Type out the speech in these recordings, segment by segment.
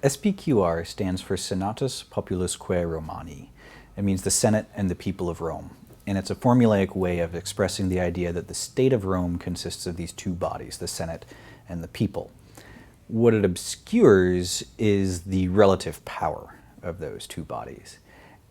SPQR stands for Senatus Populusque Romani. It means the Senate and the people of Rome. And it's a formulaic way of expressing the idea that the state of Rome consists of these two bodies, the Senate and the people. What it obscures is the relative power of those two bodies.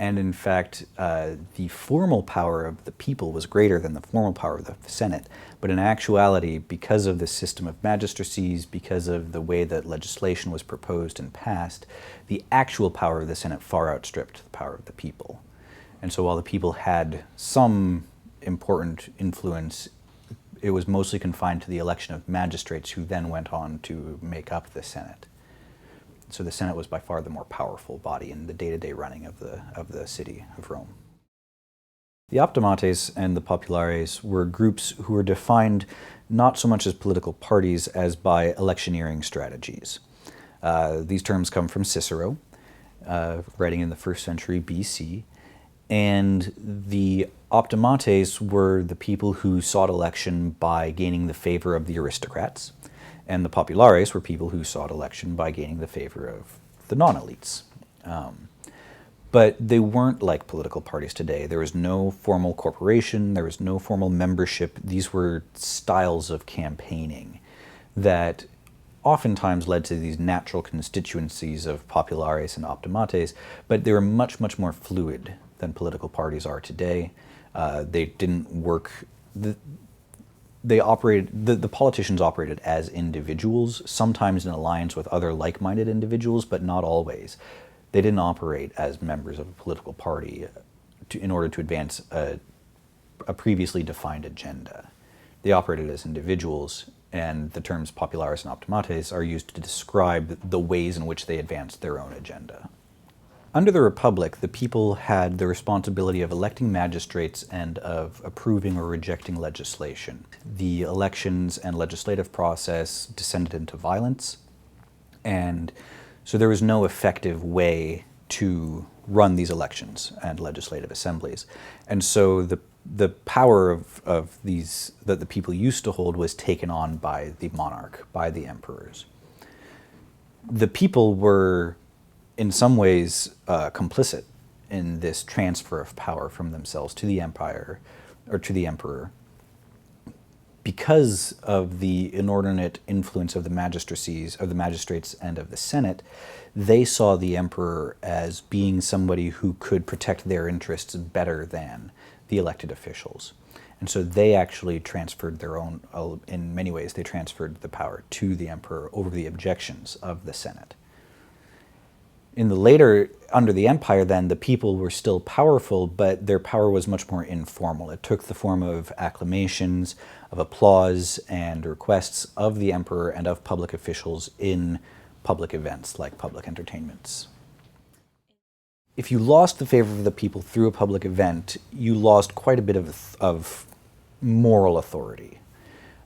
And in fact, the formal power of the people was greater than the formal power of the Senate. But in actuality, because of the system of magistracies, because of the way that legislation was proposed and passed, the actual power of the Senate far outstripped the power of the people. And so while the people had some important influence, it was mostly confined to the election of magistrates who then went on to make up the Senate. So the Senate was by far the more powerful body in the day-to-day running of the city of Rome. The optimates and the populares were groups who were defined not so much as political parties as by electioneering strategies. These terms come from Cicero, writing in the 1st century BC, and the optimates were the people who sought election by gaining the favor of the aristocrats, and the populares were people who sought election by gaining the favor of the non-elites. But they weren't like political parties today. There was no formal corporation, there was no formal membership. These were styles of campaigning that oftentimes led to these natural constituencies of populares and optimates, but they were much, much more fluid than political parties are today. They didn't work... The politicians operated as individuals, sometimes in alliance with other like-minded individuals, but not always. They didn't operate as members of a political party in order to advance a previously defined agenda. They operated as individuals, and the terms populares and optimates are used to describe the ways in which they advanced their own agenda. Under the Republic, the people had the responsibility of electing magistrates and of approving or rejecting legislation. The elections and legislative process descended into violence, and so there was no effective way to run these elections and legislative assemblies. And so the power of these that the people used to hold was taken on by the monarch, by the emperors. The people were in some ways complicit in this transfer of power from themselves to the empire, or to the emperor, because of the inordinate influence of the magistracies, of the magistrates and of the Senate. They saw the emperor as being somebody who could protect their interests better than the elected officials. And so they actually transferred their own, in many ways, they transferred the power to the emperor over the objections of the Senate. In the later, under the empire then, the people were still powerful, but their power was much more informal. It took the form of acclamations, of applause, and requests of the emperor and of public officials in public events like public entertainments. If you lost the favor of the people through a public event, you lost quite a bit of moral authority.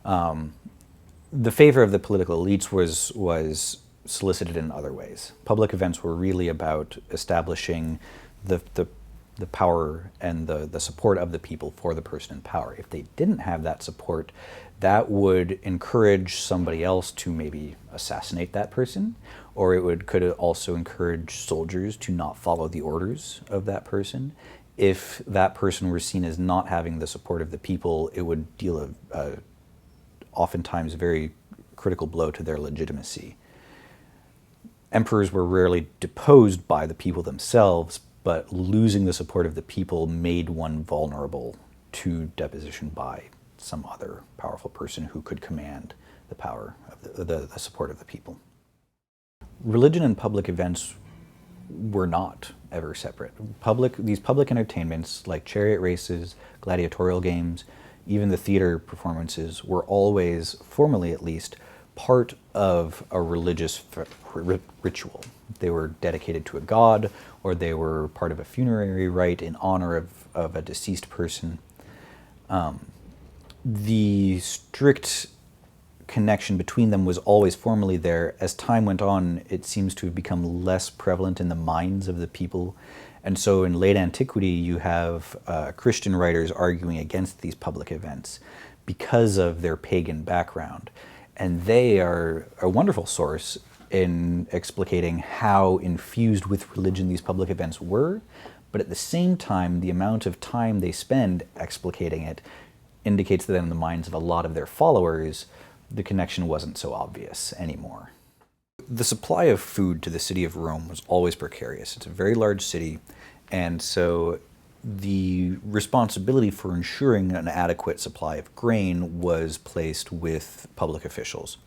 The favor of the political elites was solicited in other ways. Public events were really about establishing the power and the support of the people for the person in power. If they didn't have that support, that would encourage somebody else to maybe assassinate that person, or it could also encourage soldiers to not follow the orders of that person. If that person were seen as not having the support of the people, it would deal a oftentimes very critical blow to their legitimacy. Emperors were rarely deposed by the people themselves, but losing the support of the people made one vulnerable to deposition by some other powerful person who could command the power of the support of the people. Religion and public events were not ever separate. These public entertainments like chariot races, gladiatorial games, even the theater performances were always, formally at least, part of a religious ritual. They were dedicated to a god, or they were part of a funerary rite in honor of a deceased person. The strict connection between them was always formally there. As time went on, it seems to have become less prevalent in the minds of the people. And so in late antiquity, you have Christian writers arguing against these public events because of their pagan background. And they are a wonderful source in explicating how infused with religion these public events were, but at the same time, the amount of time they spend explicating it indicates that in the minds of a lot of their followers, the connection wasn't so obvious anymore. The supply of food to the city of Rome was always precarious. It's a very large city, and so the responsibility for ensuring an adequate supply of grain was placed with public officials,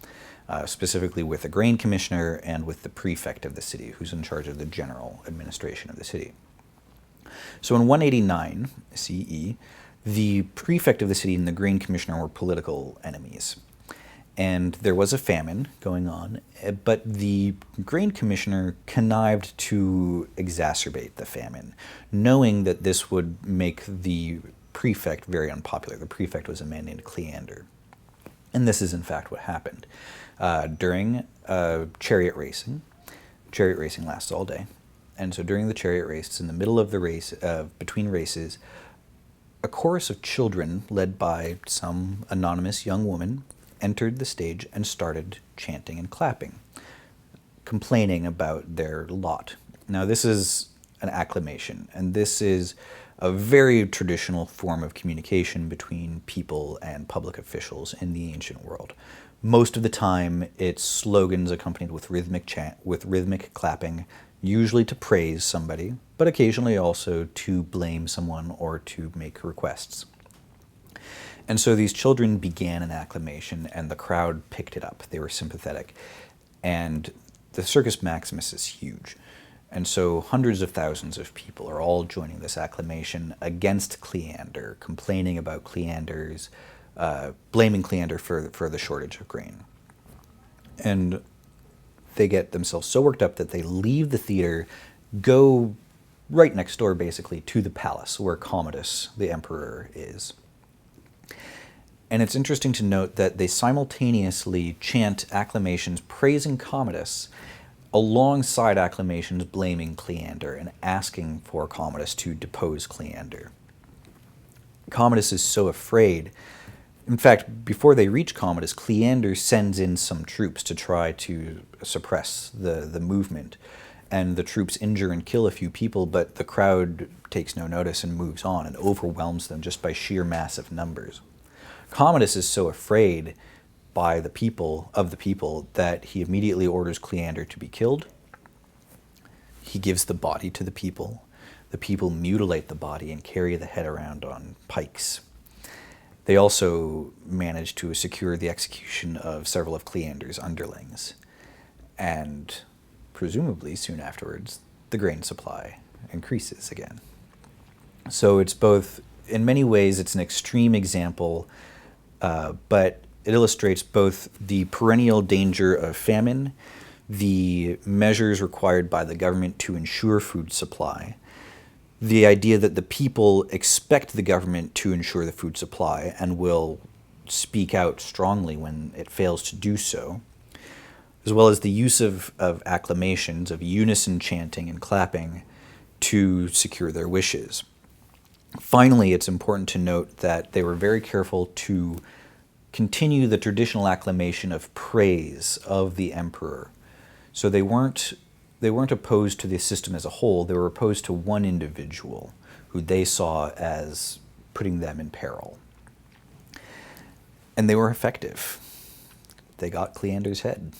specifically with the grain commissioner and with the prefect of the city, who's in charge of the general administration of the city. So in 189 CE, the prefect of the city and the grain commissioner were political enemies. And there was a famine going on, but the grain commissioner connived to exacerbate the famine, knowing that this would make the prefect very unpopular. The prefect was a man named Cleander. And this is in fact what happened. During chariot racing lasts all day, and so during the chariot race, in the middle of the race, between races, a chorus of children led by some anonymous young woman entered the stage and started chanting and clapping, complaining about their lot. Now this is an acclamation, and this is a very traditional form of communication between people and public officials in the ancient world. Most of the time, it's slogans accompanied with rhythmic clapping, usually to praise somebody, but occasionally also to blame someone or to make requests. And so these children began an acclamation, and the crowd picked it up. They were sympathetic. And the Circus Maximus is huge. And so hundreds of thousands of people are all joining this acclamation against Cleander, complaining about Cleander's, blaming Cleander for the shortage of grain. And they get themselves so worked up that they leave the theater, go right next door, basically, to the palace where Commodus, the emperor, is. And it's interesting to note that they simultaneously chant acclamations praising Commodus alongside acclamations blaming Cleander and asking for Commodus to depose Cleander. Commodus is so afraid. In fact, before they reach Commodus, Cleander sends in some troops to try to suppress the movement. And the troops injure and kill a few people, but the crowd takes no notice and moves on and overwhelms them just by sheer massive numbers. Commodus is so afraid by the people that he immediately orders Cleander to be killed. He gives the body to the people. The people mutilate the body and carry the head around on pikes. They also manage to secure the execution of several of Cleander's underlings. And presumably soon afterwards, the grain supply increases again. So it's both, in many ways, it's an extreme example, but it illustrates both the perennial danger of famine, the measures required by the government to ensure food supply, the idea that the people expect the government to ensure the food supply and will speak out strongly when it fails to do so, as well as the use of acclamations, of unison chanting and clapping to secure their wishes. Finally, it's important to note that they were very careful to continue the traditional acclamation of praise of the emperor. So they weren't opposed to the system as a whole, they were opposed to one individual who they saw as putting them in peril. And they were effective. They got Cleander's head.